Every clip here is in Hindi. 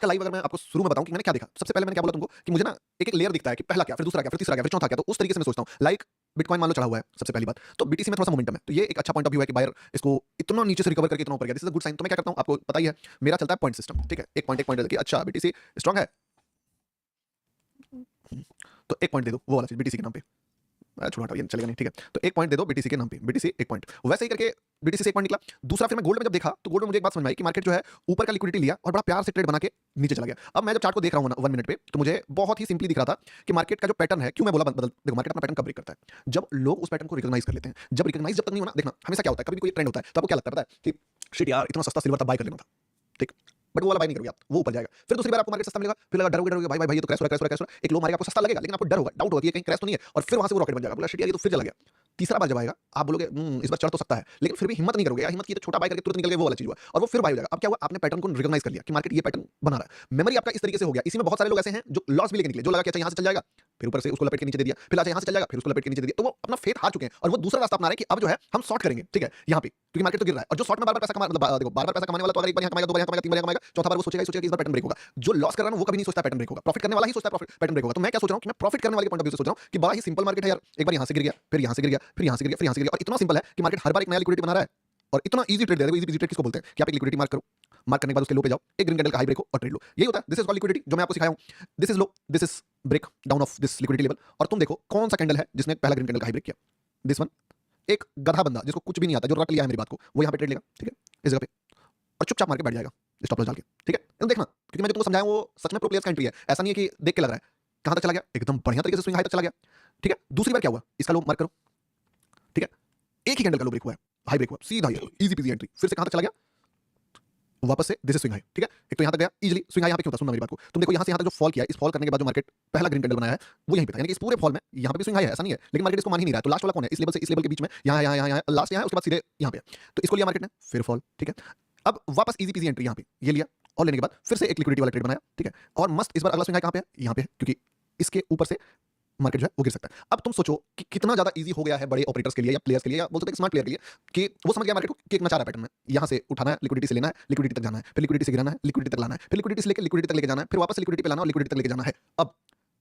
का लाइव अगर मैं आपको शुरू में बताऊं कि मैंने क्या देखा, सबसे पहले मैंने क्या बोला तुमको कि मुझे ना एक एक लेयर दिखता है कि पहला क्या, फिर दूसरा क्या, फिर तीसरा क्या, फिर चौथा क्या, तो उस तरीके से मैं सोचता हूं। लाइक बिटकॉइन मान लो चढ़ा हुआ है, सबसे पहली बात तो बीटीसी में थोड़ा सा मोमेंटम है, तो ये एक अच्छा पॉइंट ऑफ व्यू है कि बायर इसको इतना नीचे से रिकवर करके इतना ऊपर गया, this is a good sign. तो मैं क्या करता हूं आपको पता ही है, मेरा चलता है पॉइंट सिस्टम, ठीक है, एक पॉइंट देखिए, अच्छा बीटीसी स्ट्रांग है तो एक पॉइंट दे दो वो वाला चीज बीटीसी के नाम पे, छोटा हटाओ ये चलेगा नहीं, ठीक है, तो एक पॉइंट दे दो बीटीसी के नाम पे, बीटीसी एक पॉइंट, वैसे ही करके बीटीसी से एक पॉइंट निकला। दूसरा फिर मैं गोल्ड में जब देखा तो गोल्ड में मुझे एक बात समझ में आई कि मार्केट जो है ऊपर का लिक्विडिटी लिया और बड़ा प्यार से ट्रेड बना के नीचे चला गया। अब मैं जब चार्ट को देख रहा हूं ना 1 मिनट पे, तो मुझे बहुत ही सिंपली दिख रहा था कि मार्केट का जो पैटर्न है, क्यों मैं बोला बदल, देखो मार्केट अपना पैटर्न कब ब्रेक करता है, जब लोग उस पैटर्न को रिकॉग्नाइज कर लेते हैं। जब रिकॉग्नाइज जब तक नहीं होना, देखना हमेशा क्या होता है, कभी भी कोई ट्रेंड होता है तो आपको क्या लगता है पता है कि शिट यार इतना सस्ता सिल्वर था, बाय कर लेना था, ठीक, बट वो वाला बाय नहीं करोगे आप, वो ऊपर जाएगा। फिर दूसरी बार आपको मार्केट सस्ता मिलेगा, फिर लगा डरोगे भाई भाई ये तो क्रैश हो रहा है, क्रैश हो रहा है, एक लो मारेगा आपको सस्ता लगेगा, लेकिन आपको डर होगा, डाउट होगा कि ये कहीं क्रैश तो नहीं है, और फिर वहां से वो रॉकेट बन जाएगा, बोला शिट यार ये तो फिर चला गया। तीसरा बार जब आएगा आप बोलोगे इस बार चढ़ तो सकता है, लेकिन फिर भी हिम्मत नहीं करोगे, यार हिम्मत की तो छोटा बाय करके तुरंत निकल गए, वो वाला चीज हुआ और वो फिर बाय हो जाएगा। अब क्या हुआ, आपने पैटर्न को रिकॉग्नाइज कर लिया कि मार्केट ये पैटर्न बना रहा है, मेमोरी आपका इस तरीके से हो गया। इसी में बहुत सारे लोग ऐसे हैं जो लॉस भी लेके निकले, जो लगा कि अच्छा यहां से चल जाएगा, फिर ऊपर से उसको लपेट के नीचे दे दिया, फिर अच्छा यहां से चल जाएगा, फिर उसको लपेट के नीचे दे दिया, तो वो अपना फेथ हार चुके हैं और वो दूसरा रास्ता अपना रहे हैं कि अब जो है हम शॉर्ट करेंगे, ठीक है, यहाँ पे क्योंकि मार्केट तो गिर रहा है, और जो शॉर्ट में बार-बार पैसा कमा, मतलब देखो बार-बार पैसा कमाने वाला तो अगर एक बार यहाँ कमाएगा, दो बार यहाँ कमाएगा, तीन बार यहाँ कमाएगा, चौथा बार वो सोचेगा कि इस बार पैटर्न ब्रेक होगा। जो लॉस कर रहा है ना वो कभी नहीं सोचता पैटर्न ब्रेक होगा, प्रॉफिट करने वाला ही सोचता है प्रॉफिट पैटर्न ब्रेक होगा। तो मैं क्या सोच रहा हूं कि मैं प्रॉफिट करने वाले के पॉइंट ऑफ व्यू से सोच रहा हूं कि बड़ा ही सिंपल मार्केट है यार, एक बार यहां से गिर गया, फिर यहां से गिर गया, फिर यहां से गिर गया, फिर यहां से गिर गया, और इतना सिंपल है कि मार्केट हर बार एक नया लिक्विडिटी बना रहा है और इतना इजी ट्रेड दे रहा है। इजी ट्रेड किसको बोलते हैं कि आप एक लिक्विडिटी मार्क करो, मार्क करने के बाद उसके लो पे जाओ, एक ग्रीन कैंडल का हाई ब्रेक हो और ट्रेड लो, यही होता है। दिस इज कॉल्ड लिक्विडिटी, जो मैं आपको सिखाया हूं। This is low, this is break down of this liquidity level, और तुम देखो कौन सा कैंडल है जिसने पहला ग्रीन कैंडल का हाई ब्रेक किया, दिस वन। एक गधा बंदा जिसको कुछ भी नहीं आता, जो रट लिया है मेरी बात को, वो यहां पे ट्रेड लेगा, ठीक है, इस जगह पे, और चुपचाप मार के बैठ जाएगा स्टॉप लॉस डाल के, ठीक है। तो देखना, क्योंकि मैं जो तुमको समझाया वो सच में प्रो प्लेयर्स का एंट्री है, ऐसा नहीं है कि देख के लग रहा है। कहां तक चला गया, एकदम बढ़िया तरीके से स्विंग हाई तक चला गया, ठीक है। दूसरी बार क्या हुआ, इसका लो मार्क करो, ठीक है, एक ही कैंडल का लो ब्रेक हुआ है, हाई ब्रेक हुआ, सीधा इजी पीजी एंट्री, फिर से कहां तक चला गया, वापस से दिस इज स्विंग हाई, ठीक है। एक तो यहां तक गया इजीली, स्विंग हाई यहां पे क्यों था, सुनना मेरी बात को, तुम देखो यहां से यहां तक जो फॉल किया, इस फॉल करने के बाद जो मार्केट पहला ग्रीन कैंडल बनाया है वो यहीं पे था, यानी कि इस पूरे फॉल में यहां पे भी स्विंग हाई है, ऐसा नहीं है, लेकिन मार्केट इसको मान ही नहीं रहा है। तो लास्ट वाला कौन है, इस लेवल से इस लेवल के बीच में, यहां यहां यहां लास्ट यहां है, उसके बाद सीधे यहां पे, तो इसको लिया मार्केट ने, फिर फॉल, ठीक है। अब वापस इजी पीजी एंट्री यहां पे, ये लिया, और लेने के बाद फिर से एक लिक्विडिटी वाला ट्रेड बनाया, ठीक है, और मस्त इस बार अगला स्विंग हाई कहां पे है, यहां पे है, क्योंकि इसके ऊपर से मार्केट जो है वो गिर सकता है। अब तुम सोचो कि कितना ज्यादा इजी हो गया है बड़े ऑपरेटर्स के लिए या प्लेयर्स के लिए, या बोल सकते हैं स्मार्ट प्लेयर के लिए, कि वो समझ गया मार्केट को कि एक नचारा पैटर्न में यहां से उठाना है, लिक्विडिटी से लेना है, लिक्विडिटी तक जाना है, फिर लिक्विडिटी से गिराना है, लिक्विडिटी तक लाना है, फिर लिक्विडिटी से लेकर लिक्विडिटी तक लेके जाना है, फिर वापस लिक्विडिटी पे लाना और लिक्विडिटी तक लेके जाना है। अब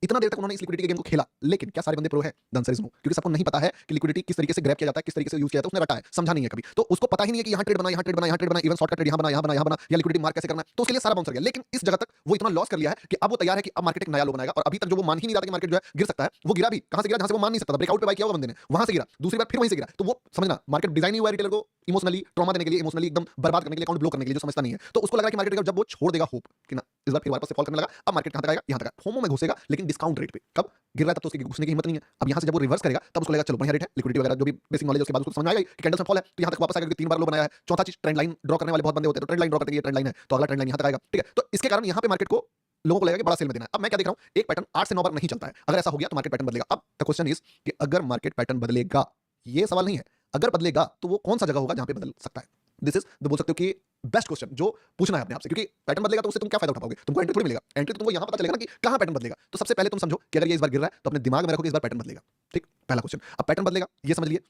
इतना देर तक उन्होंने इस लिक्विडिटी के गेम को खेला, लेकिन क्या सारे बंदे प्रो है? द आंसर इज नो, क्योंकि सबको नहीं पता है कि लिक्विडिटी किस तरीके से ग्रैब किया जाता है, किस तरीके से यूज किया जाता है, उसने रटा है, समझा नहीं है कभी, तो उसको पता ही नहीं है कि यहां ट्रेड बना, यहां ट्रेड बना, यहां ट्रेड बना, इवन शॉर्ट का ट्रेड यहां बना, यहां बना, यहां बना, या लिक्विडिटी मार्क कैसे करना है, तो उसके लिए सारा बाउंसर गया। लेकिन इस जगह तक वो इतना लॉस कर लिया है कि अब वो तैयार है कि अब मार्केट एक नया लो बनाएगा, और अभी तक जो वो मान ही नहीं रहा था कि मार्केट जो है गिर सकता है, वो गिरा भी कहां से गिरा, जहां से वो मान नहीं सकता था, ब्रेकआउट पे बाय किया होगा बंदे ने, वहां से गिरा, दूसरी बार फिर वहीं से गिरा। तो वो समझना मार्केट डिजाइन ही हुआ है रिटेलर को इमोशनली ट्रॉमा देने के लिए, इमोशनली एकदम बर्बाद करने के लिए, अकाउंट ब्लॉक करने के लिए, जो समझता नहीं है। तो उसको लगा कि मार्केट जब वो छोड़ देगा होप कि ना इस बार फिर वापस से फॉल करने लगा, अब मार्केट कहां तक आएगा, यहां तक फोमो में घुसेगा, लेकिन डिस्काउंट रेट पे। कब गिर रहा है तब तो उसकी घुसने की हिम्मत नहीं है। अब यहां से जब वो रिवर्स करेगा तब उसको लगेगा चलो बढ़िया रेट है, लिक्विडिटी वगैरह जो भी बेसिक नॉलेज है उसके बाद उसको समझ आएगा कि कैंडल्स में फॉल है, तो यहां तक वापस आएगा, क्योंकि 3 बार लो बनाया है। चौथा चीज ट्रेंड लाइन ड्रॉ करने वाले बहुत बंदे होते हैं, तो ट्रेंड लाइन ड्रॉ करते हैं, ये ट्रेंड लाइन है, तो अगला ट्रेंड लाइन यहां तक आएगा, ठीक है। तो इसके कारण यहां पे मार्केट को लोगों को लगेगा कि बड़ा सेल में देना है। अब मैं क्या देख रहा हूं, एक पैटर्न 8 से 9 बार नहीं चलता है, अगर ऐसा हो गया तो मार्केट पैटर्न बदलेगा। अब द क्वेश्चन इज कि अगर मार्केट पैटर्न बदलेगा, ये सवाल नहीं है, अगर बदलेगा तो वो कौन सा जगह होगा जहां पे बदल सकता है। दिस इज बोल सकते हो कि बेस्ट क्वेश्चन जो पूछना है अपने आप से, क्योंकि पैटर्न बदलेगा तो उससे तुम क्या फायदा उठा पाओगे, तुमको एंट्री थोड़ी मिलेगा, एंट्री तो तुमको यहां पता चलेगा ना कि कहां पैटर्न बदलेगा। तो सबसे पहले तुम समझो कि अगर ये इस बार गिर रहा है तो अपने दिमाग में रखो कि इस बार पैटर्न बदलेगा, ठीक, पहला क्वेश्चन। अब पैटर्न बदलेगा ये समझ लिए,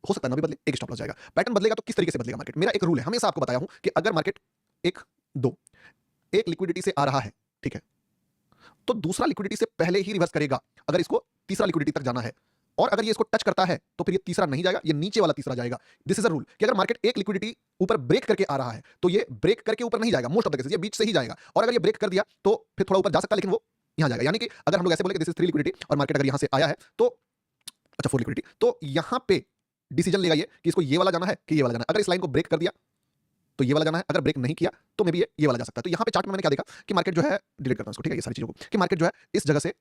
हो सकता है ना भी बदले, एक स्टॉप लॉस जाएगा। पैटर्न बदलेगा तो किस तरीके से बदलेगा मार्केट, मेरा एक रूल है, हमेशा आपको बताया हूं कि अगर मार्केट 1 2 एक लिक्विडिटी से आ रहा है, ठीक है, तो दूसरा लिक्विडिटी से पहले ही रिवर्स करेगा अगर इसको तीसरा लिक्विडिटी तक जाना है, और अगर ये इसको टच करता है तो फिर ये तीसरा नहीं जाएगा, ये नीचे वाला तीसरा जाएगा। दिस इज अ रूल कि अगर मार्केट एक लिक्विडिटी ऊपर ब्रेक करके आ रहा है तो ये ब्रेक करके ऊपर नहीं जाएगा, मोस्ट ऑफ द केसेस ये बीच से ही जाएगा, और अगर ये ब्रेक कर दिया तो फिर थोड़ा ऊपर जा सकता है, लेकिन वो यहां जाएगा। यानी कि अगर हम लोग ऐसे बोले कि दिस इज 3 लिक्विडिटी और मार्केट अगर यहां से आया है तो अच्छा 4 लिक्विडिटी, तो यहां पे डिसीजन लेगा ये कि इसको ये वाला जाना है कि ये वाला जाना है। अगर इस लाइन को ब्रेक कर दिया तो ये वाला जाना है, अगर ब्रेक नहीं किया तो मे बी ये वाला जा सकता है। तो यहां पे चार्ट में मैंने क्या देखा कि मार्केट जो है, डिलीट करता हूं इसको, ठीक है, ये सारी चीजों को, कि मार्केट जो है इस जगह से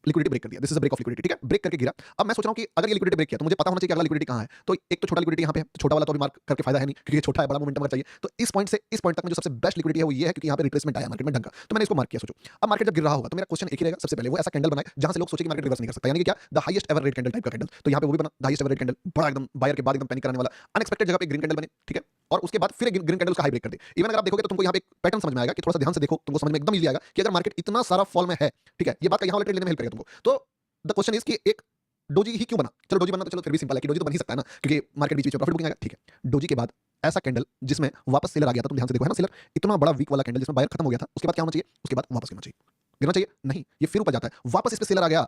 लिक्विडिटी ब्रेक कर दिया, this is a break of liquidity, ठीक है, ब्रेक करके गिरा। अब मैं सोच रहा हूं कि अगर ये लिक्विडिटी ब्रेक किया तो मुझे पता होना चाहिए कि अगला लिक्विडिटी कहां है। तो एक तो छोटा लिक्विडिटी यहां पे है, तो छोटा वाला तो अभी मार्क करके फायदा है नहीं, क्योंकि ये छोटा है, बड़ा मोमेंटम का चाहिए। तो इस पॉइंट से इस पॉइंट तक में जो सबसे बेस्ट लिक्विडिटी है वो ये है, क्योंकि यहां पे रिट्रेसमेंट आया मार्केट में ढंग का, तो मैंने इसको मार्क किया। सोचो अब मार्केट जब गिर रहा होगा तो मेरा क्वेश्चन एक ही रहेगा, सबसे पहले वो ऐसा कैंडल बनाए जहां से लोग सोचे कि मार्केट रिवर्स नहीं कर सकता, यानी कि क्या, the highest ever read candle type का कैंडल। तो यहां पे वो भी बना, the highest ever read candle, बड़ा एकदम बायर के बाद एकदम पैनिक कराने वाला, अनएक्सपेक्टेड जगह पे ग्रीन कैंडल बने, ठीक है, और उसके बाद फिर ग्रीन कैंडल का हाई ब्रेक कर दे। इवन अगर आप देखोगे तो तुमको यहां पे एक पैटर्न समझ में आएगा, कि थोड़ा सा ध्यान से देखो, तुमको समझ में एकदम इजी आएगा कि अगर मार्केट इतना सारा फॉल में है, ठीक है, ये बात का यहां वाला ट्रेड लेने में हेल्प करेगा तुमको। तो द क्वेश्चन इज कि एक डोजी ही क्यों बना, चलो डोजी बनना तो चलो फिर भी सिंपल है कि डोजी तो बन ही सकता है ना, क्योंकि मार्केट बीच बीच में प्रॉफिट बुकिंग आएगा, ठीक है। डोजी के बाद ऐसा कैंडल जिसमें वापस सेलर आ गया था, तुम ध्यान से देखो, है ना, सेलर इतना बड़ा वीक वाला कैंडल जिसमें बायर खत्म हो गया था, उसके बाद क्या होना चाहिए, उसके बाद वापस गिरना चाहिए। गिरना चाहिए नहीं, ये फिर ऊपर जाता है, वापस इस पे सेलर आ गया,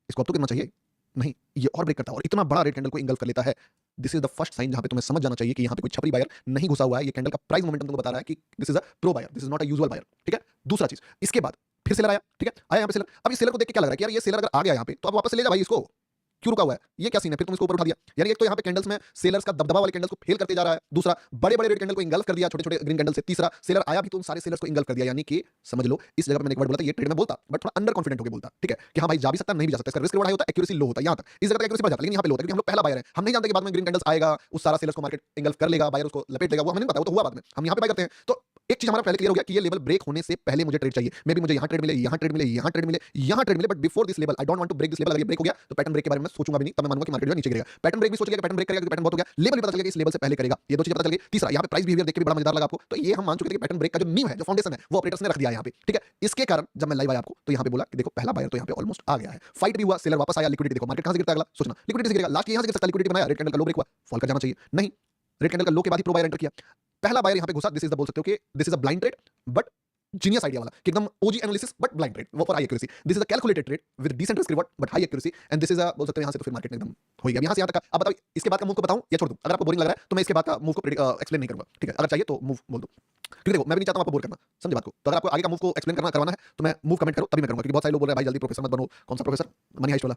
इसको अब तो गिरना चाहिए नहीं, ये और ब्रेक करता है और इतना बड़ा रेड कैंडल को इंगल्फ कर लेता है। This is the first sign जहां पे तुम्हें समझ जाना चाहिए कि यहां पे कोई छपरी बायर नहीं घुसा हुआ है। ये कैंडल का प्राइस मोमेंटम तुमको बता रहा है कि this is a pro buyer, this is not a usual buyer, ठीक है। दूसरा चीज, इसके बाद फिर सेलर आया, ठीक है, आया यहां पे सेलर। अब ये सेलर को देख के क्या लग रहा है कि यार ये सेलर अगर आ गया यहां पे तो अब वापस से ले जा भाई इसको, क्यों रुका हुआ है, ये क्या सीन है, फिर तुम इसको ऊपर उठा दिया। यानी एक तो यहाँ पे कैंडल्स में सेलर्स का दबदबा वाले कैंडल्स को फेल करते जा रहा है, दूसरा बड़े बड़े रेड कैंडल को इंगल्फ कर दिया छोटे छोटे ग्रीन कैंडल से, तीसरा सेलर आया भी तो उन सारे सेलर्स को इंगल्फ कर दिया। यानी कि समझ लो, इस जगह पे मैंने एक वर्ड बोला था, ये ट्रेड में बोलता बट थोड़ा अंडर कॉन्फिडेंट होकर बोलता, ठीक है, कि हाँ भाई जा भी सकता नहीं भी जा सकता, इसका रिस्क रिवॉर्ड हाई होता है, एक्यूरेसी लो होता है, यहाँ तक इस जगह तक एक्यूरेसी बढ़ जाता है, लेकिन यहाँ पे लो होता है क्योंकि हम लोग पहला बायर है, हम नहीं जानते कि बाद में ग्रीन कैंडल्स आएगा उस सारा सेलर्स को मार्केट इंगल्फ कर लेगा, बायर उसको लपेट लेगा, वो हमें नहीं पता, वो तो हुआ बाद में, हम यहाँ पे बाय करते हैं। तो एक चीज हमारा पहले क्लियर हो गया कि ये लेवल ब्रेक होने से पहले मुझे ट्रेड चाहिए, मे बी मुझे यहाँ ट्रेड मिले, यहाँ ट्रेड मिले, यहाँ ट्रेड मिले, यहाँ ट्रेड मिले, but before this level I don't want to break this level. अगर ये ब्रेक हो गया तो पैटर्न ब्रेक के बारे में सोचूंगा भी नहीं, तब मैं मानूंगा कि मार्केट जो नीचे गिरेगा। पैटर्न ब्रेक भी सोच लिया कि पैटर्न ब्रेक करेगा, क्योंकि पैटर्न बहुत हो गया, लेवल भी पता चल गया कि इस लेवल से पहले करेगा, ये दो चीजें पता चल गई। तीसरा, यहाँ पे प्राइस बिहेवियर देख के भी बड़ा मजेदार लगा आपको, तो ये हम मान चुके थे कि पैटर्न ब्रेक का जो नींव है, जो फाउंडेशन है, वो ऑपरेटर्स ने रख दिया है यहाँ पे, ठीक है। इसके कारण जब मैं लाइव आया आपको तो यहाँ पे बोला कि देखो पहला बायर तो यहाँ पे ऑलमोस्ट आ गया है, फाइट भी हुआ, सेलर वापस आया, लिक्विडिटी देखो मार्केट कहां से गिरता है, अगला सोचना लिक्विडिटी से गिरेगा, लास्ट यहां से गिर सकता है, लिक्विडिटी बनाया, रेड कैंडल का लो ब्रेक हुआ, फॉल कर जाना चाहिए नहीं, रेड कैंडल का लो के बाद ही प्रो बायर एंटर किया, पहला बायर यहाँ पे घुसा। दिस इज द बोल सकते हो कि this is a blind trade but genius idea वाला, कि एकदम OG analysis but blind trade, वो for high accuracy. This is a calculated trade with decent risk reward but high accuracy, and this is a बोल सकते हैं यहां से तो फिर मार्केट में एकदम हो गया, यहां से यहां तक। अब बताओ इसके बाद का मूव को बताऊं या छोड़ दूं, अगर आपको बोरिंग लग रहा है तो मैं इसके बाद का मूव को एक्सप्लेन नहीं करूंगा, ठीक है, अगर चाहिए तो मूव बोल दो, क्योंकि देखो मैं भी नहीं चाहता हूं आपको बोर करना, समझे बात को। तो अगर आपको आगे का मूव को एक्सप्लेन करवाना है तो मैं मूव कमेंट करो तभी मैं करूंगा, क्योंकि बहुत सारे लोग बोल रहे हैं भाई जल्दी प्रोफेसर मत बनो, कौन सा प्रोफेसर, मनी हाइस्ट वाला।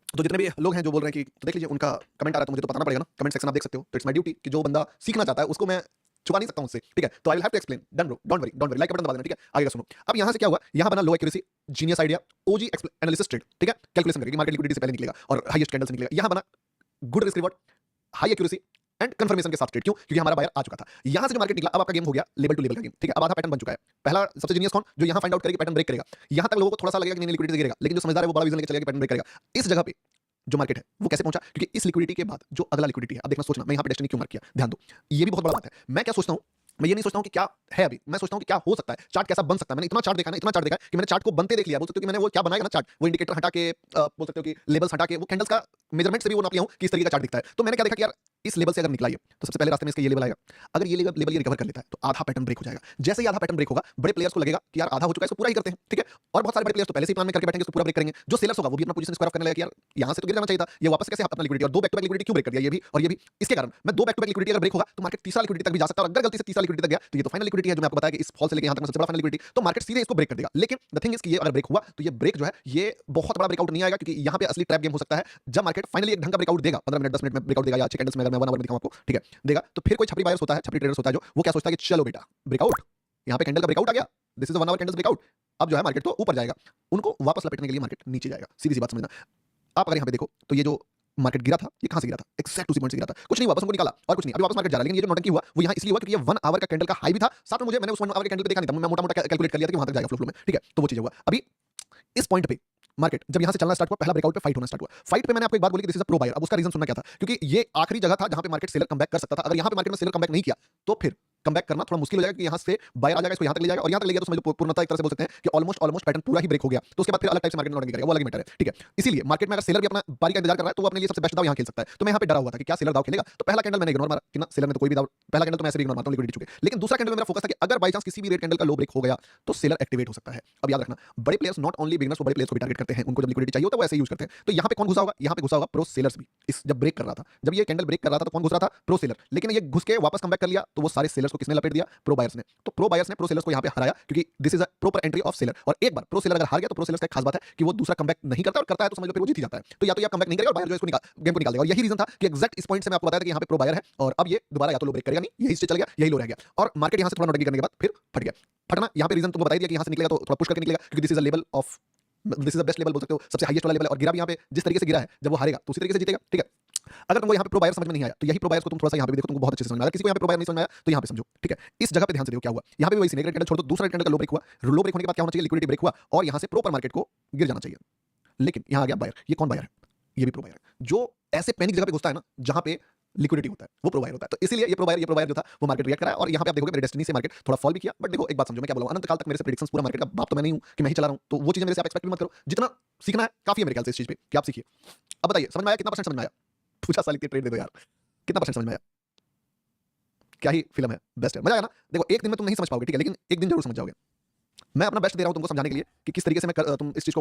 तो जितने भी लोग हैं जो बोल रहे हैं कि तो देख लीजिए उनका कमेंट आ रहा है, तो मुझे तो बताना पड़ेगा ना, कमेंट सेक्शन आप देख सकते हो, तो इट्स माय ड्यूटी कि जो बंदा सीखना चाहता है उसको मैं छुपा नहीं सकता हूं उससे, ठीक है। तो I will have to explain, done bro, don't worry, like का बटन दबा देना, ठीक है। आगे का सुनो, अब यहां से क्या हुआ, यहां बना लो एक्यूरेसी, जीनियस आइडिया, ओजी एनालिसिस ट्रेड, ठीक है, कैलकुलेशन करके मार्केट लिक्विडिटी से पहले निकलेगा और हाईएस्ट कैंडल से निकलेगा, यहां बना good risk reward, high accuracy and confirmation के साथ ट्रेड, क्यों, क्योंकि हमारा बायर आ चुका था। यहां से जो मार्केट निकला, अब आपका गेम हो गया लेवल टू लेवल का गेम, ठीक है। अब आधा पैटर्न बन चुका है, पहला सबसे जीनियस कौन, जो यहां फाइंड आउट करेगा पैटर्न ब्रेक करेगा, यहां तक लोगों को थोड़ा सा लगेगा कि नहीं लिक्विडिटी से गिरेगा, लेकिन जो समझदार है वो बड़ा विजन लेके चलेगा कि पैटर्न ब्रेक करेगा। इस जगह पे जो मार्केट है वो कैसे पहुंचा, क्योंकि इस लिक्विडिटी के बाद जो अगला लिक्विडिटी है, अब देखना सोचना, मैं यहां पे डेस्टिनी क्यों मार्क किया, ध्यान दो, ये भी बहुत बड़ा बात है। मैं क्या सोचता हूं, मैं ये नहीं सोचता हूं कि क्या है अभी, मैं सोचता हूं कि क्या हो सकता है, चार्ट कैसा बन सकता है। मैंने इतना चार्ट देखा ना, इतना चार्ट देखा कि मैंने चार्ट को बनते देख लिया, बोल सकते हो कि मैंने वो क्या बनाएगा ना चार्ट, वो इंडिकेटर हटा के बोल सकते हो कि लेवल्स हटा के वो कैंडल्स का मेजरमेंट से भी वो नाप लिया हूं कि इस तरीके का चार्ट दिखता है। तो मैंने क्या देखा कि यार इस लेवल से अगर निकला ये, तो सबसे पहले रास्ते में इसका ये लेवल आएगा, अगर ये लेवल ये रिकवर कर लेता है तो आधा पैटर्न ब्रेक हो जाएगा। जैसे ही आधा पैटर्न ब्रेक होगा, बड़े प्लेयर्स को लगेगा कि यार आधा हो चुका है, इसको पूरा ही करते हैं, ठीक है। और बहुत सारे बड़े प्लेयर्स तो पहले से ही प्लान में करके बैठेंगे, इसको पूरा ब्रेक करेंगे। जो सेलर्स होगा वो भी अपना पोजीशन स्क्वायर ऑफ करने लगेगा कि यार यहां से तो गिर जाना चाहिए था, ये वापस कैसे अपना लिक्विडिटी, और दो बैक टू बैक लिक्विडिटी क्यों ब्रेक कर दिया, ये भी और ये भी। इसके कारण मैं दो बैक टू बैक लिक्विडिटी अगर ब्रेक होगा तो मार्केट तीसरा लिक्विडिटी तक भी जा सकता है, और अगर गलती से तीसरा लिक्विडिटी तक गया तो ये तो फाइनल लिक्विडिटी है, जो मैं आपको बताया कि इस फॉल से लेके यहां तक सबसे बड़ा फाइनल लिक्विडिटी, तो मार्केट सीधे इसको ब्रेक कर देगा। लेकिन द थिंग इज कि ये अगर ब्रेक हुआ तो ये ब्रेक जो है ये बहुत बड़ा ब्रेकआउट नहीं आएगा, क्योंकि यहां पे असली ट्रैप गेम हो सकता है जब मार्केट फाइनली एक ढंग का ब्रेकआउट देगा, 15 मिनट 10 मिनट में ब्रेकआउट देगा, या अच्छे कैंडल्स में अगर मैं 1 आवर में दिखाऊं आपको, ठीक है, देगा। तो फिर कोई छपरी बायर्स होता है, छपरी ट्रेडर्स होता है, जो वो क्या सोचता है कि चलो बेटा ब्रेकआउट, यहां पे कैंडल का ब्रेकआउट आ गया, this is a 1 hour candles breakout, अब जो है मार्केट तो ऊपर जाएगा, उनको वापस लपेटने के लिए मार्केट नीचे जाएगा, सीधी सी बात समझना। आप अगर यहां पे देखो तो ये जो मार्केट गिरा था, ये कहां से गिरा था, एक्जैक्ट उसी पॉइंट से गिरा था, कुछ नहीं हुआ, बस उनको निकाला और कुछ नहीं, अभी वापस मार्केट जा रहा है। लेकिन ये जो नौटंकी हुआ वो यहां इसलिए हुआ क्योंकि ये 1 आवर का कैंडल का हाई भी था, साथ में मैंने उस 1 आवर के कैंडल पे देखा नहीं था, मैं मोटा-मोटा कैलकुलेट कर लिया था कि वहां तक जाएगा फ्लो में, ठीक है। तो वो चीज हुआ। अभी इस पॉइंट पे मार्केट जब यहां से चलना स्टार्ट हुआ, पहला ब्रेकआउट पे फाइट होना स्टार्ट हुआ। फाइट पे मैंने आपको एक बात बोली कि this is a pro buyer. अब उसका रीजन सुनना क्या था, क्योंकि ये आखिरी जगह था जहां पे मार्केट सेलर कमबैक कर सकता था। अगर यहां पे मार्केट में सेलर कमबैक नहीं किया तो फिर कमबैक करना थोड़ा मुश्किल हो जाएगा, कि यहां से बायर आ जाएगा, इसको यहां तक ले जाएगा, और यहां तक ले गया तो समझ लो पूर्णतः एक तरह से बोल सकते हैं कि ऑलमोस्ट पैटर्न पूरा ही ब्रेक हो गया। तो उसके बाद फिर अलग टाइप से मार्केट में लौटने करेगा, वो अलग मैटर है, ठीक है। इसीलिए मार्केट में अगर सेलर भी अपना बारी का इंतजार कर रहा है तो वो अपने लिए सबसे बेस्ट दाव यहां खेल सकता है। तो मैं यहां पे डरा हुआ था कि क्या सेलर दाव खेलेगा, तो पहला कैंडल मैंने इग्नोर मारा कि ना सेलर ने तो कोई भी दाव, पहला कैंडल तो मैं ऐसे भी इग्नोर मारता हूं, लिक्विडिटी चुके। लेकिन दूसरा कैंडल में मेरा फोकस था कि अगर बाय चांस किसी भी रेड कैंडल का लो ब्रेक हो गया तो सेलर एक्टिवेट हो सकता है। अब याद रखना, बड़े प्लेयर्स नॉट ओनली बिगिनर्स, बड़े प्लेयर्स को भी टारगेट करते हैं, उनको जब लिक्विडिटी चाहिए होता है वो ऐसे यूज करते हैं। तो यहां पे कौन घुसा होगा, यहां पे घुसा होगा प्रो सेलर्स भी। इस जब ब्रेक कर रहा था, जब ये कैंडल ब्रेक कर रहा था तो कौन घुस रहा था, प्रो सेलर। लेकिन ये घुस के वापस कमबैक कर लिया तो वो सारे सेलर्स को किसने लपेट दिया, प्रो बायर्स ने। तो प्रो बायर्स ने प्रो सेलर्स को यहां पे हराया, क्योंकि this is a proper entry of seller. और एक बार प्रो सेलर अगर हार गया तो प्रो सेलर्स का एक खास बात है कि वो दूसरा कमबैक नहीं करता, और करता है तो समझ लो फिर वो जीत ही जाता है। तो या तो ये कमबैक नहीं करेगा और बायर जो इसको गेम को निकाल देगा। और यही रीजन था कि एग्जैक्ट इस पॉइंट से मैं आपको बताया था कि यहां पे प्रो बायर है, और अब ये दोबारा या तो लो ब्रेक करेगा नहीं, यही से चल गया, यही लो रह गया, और मार्केट यहां से थोड़ा नोटगी करने के बाद फिर फट गया। फटना यहां पे रीजन तुमको बता दिया कि यहां से निकलेगा तो थोड़ा पुश करके निकलेगा, क्योंकि this is a level of, this is the best level बोल सकते हो, सबसे हाईएस्ट वाला लेवल है। और गिरा भी यहां पे जिस तरीके से गिरा है, जब वो हारेगा तो उसी तरीके से जीतेगा, ठीक है। अगर तुमको यहां पे प्रो बायर समझ में नहीं आया तो यही प्रो बायर्स को तुम थोड़ा सा यहां पे भी देखो, तुमको बहुत अच्छे से समझ में आएगा। किसी को यहां पे प्रो बायर नहीं समझ में आया तो यहां पे समझो, ठीक है। इस जगह पे ध्यान से देखो क्या हुआ, यहां पे भी वही सीन, एक कैंडल छोड़ दो, दूसरा कैंडल का लो ब्रेक हुआ, लो ब्रेक होने के बाद क्या होना चाहिए, लिक्विडिटी ब्रेक हुआ, और यहां से प्रॉपर मार्केट को गिर जाना चाहिए। लेकिन यहां आ गया बायर। ये कौन बायर है, ये भी प्रो बायर है। जो ऐसे पैनिक जगह पे घुसता है ना जहां पे लिक्विडिटी होता है, वो प्रो बायर होता है। तो इसीलिए ये प्रो बायर जो था वो मार्केट रिएक्ट करा, और यहां पे आप देखोगे मेरे डेस्टिनी से मार्केट थोड़ा फॉल भी किया। बट देखो एक बात समझो, मैं क्या बोल रहा हूं, अनंत काल तक मेरे से प्रेडिक्शंस पूरा मार्केट का बाप तो मैं नहीं हूं कि मैं ही चला रहा हूं, तो वो चीजें मेरे से आप एक्सपेक्ट भी मत करो। जितना सीखना है काफी है मेरे ख्याल से इस चीज पे कि आप सीखिए। अब बताइए समझ में आया, कितना परसेंट समझ में आया, पूछा साल की ट्रेड दे दो यार, कितना परसेंट समझ में आया, क्या ही फिल्म है, बेस्ट है, मजा आया ना। देखो एक दिन में तुम नहीं समझ पाओगे, ठीक है, लेकिन एक दिन जरूर समझ जाओगे। मैं अपना बेस्ट दे रहा हूं तुमको समझाने के लिए कि किस तरीके से तुम इस चीज को